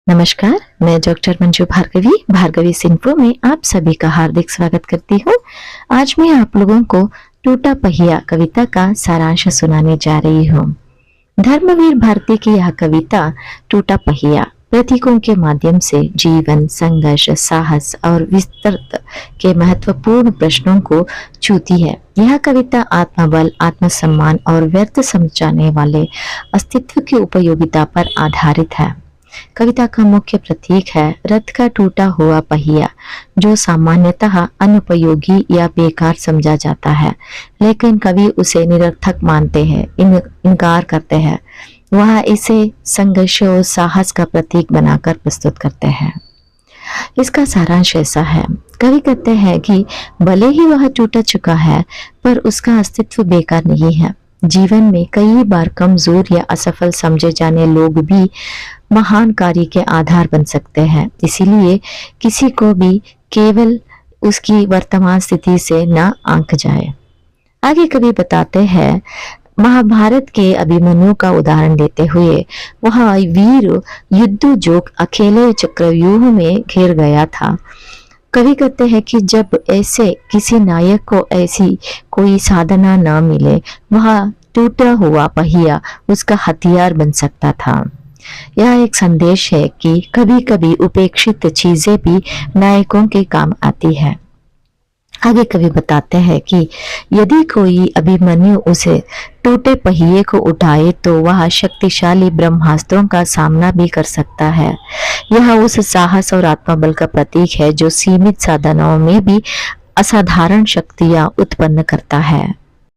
नमस्कार, मैं डॉक्टर मंजू भार्गवी भार्गवी सिंफो में आप सभी का हार्दिक स्वागत करती हूँ। आज मैं आप लोगों को टूटा पहिया कविता का सारांश सुनाने जा रही हूँ। धर्मवीर भारती की यह कविता टूटा पहिया प्रतीकों के माध्यम से जीवन, संघर्ष, साहस और विस्तृत के महत्वपूर्ण प्रश्नों को छूती है। यह कविता आत्मबल, आत्मसम्मान और व्यर्थ समझाने वाले अस्तित्व की उपयोगिता पर आधारित है। कविता का मुख्य प्रतीक है रथ का टूटा हुआ पहिया, जो सामान्यतः अनुपयोगी या बेकार समझा जाता है, लेकिन कवि उसे निरर्थक मानते हैं, इनकार करते हैं। वह इसे संघर्ष और साहस का प्रतीक बनाकर प्रस्तुत करते हैं। इसका सारांश ऐसा है, कवि कहते हैं कि भले ही वह टूटा चुका है, पर उसका अस्तित्व बेकार नहीं है। जीवन में कई बार कमजोर या असफल समझे जाने लोग भी महान कार्य के आधार बन सकते हैं। इसीलिए किसी को भी केवल उसकी वर्तमान स्थिति से न आंक जाए। आगे कवि बताते हैं, महाभारत के अभिमन्यु का उदाहरण देते हुए वह वीर युद्ध जो अकेले चक्रव्यूह में घिर गया था। कवि कहते हैं कि जब ऐसे किसी नायक को ऐसी कोई साधना न मिले, वह टूटा हुआ पहिया उसका हथियार बन सकता था। यह एक संदेश है कि कभी कभी उपेक्षित चीजें भी नायकों के काम आती है। आगे कवि बताते हैं कि यदि कोई अभिमन्यु उसे टूटे पहिए को उठाए तो वह शक्तिशाली ब्रह्मास्त्रों का सामना भी कर सकता है। यह उस साहस और आत्मबल का प्रतीक है जो सीमित साधनों में भी असाधारण शक्तियां उत्पन्न करता है।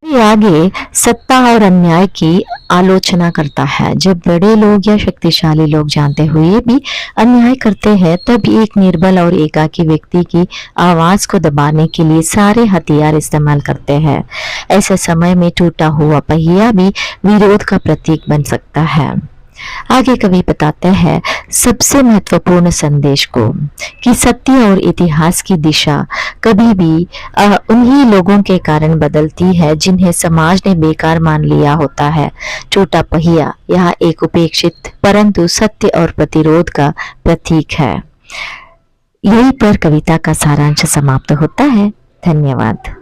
आगे सत्ता और अन्याय की आलोचना करता है। जब बड़े लोग या शक्तिशाली लोग जानते हुए भी अन्याय करते हैं, तब एक निर्बल और एकाकी व्यक्ति की आवाज को दबाने के लिए सारे हथियार इस्तेमाल करते हैं। ऐसे समय में टूटा हुआ पहिया भी विरोध का प्रतीक बन सकता है। आगे कवि बताते हैं सबसे महत्वपूर्ण संदेश को कि सत्य और इतिहास की दिशा कभी भी उन्हीं लोगों के कारण बदलती है जिन्हें समाज ने बेकार मान लिया होता है। टूटा पहिया यह एक उपेक्षित परंतु सत्य और प्रतिरोध का प्रतीक है। यहीं पर कविता का सारांश समाप्त होता है। धन्यवाद।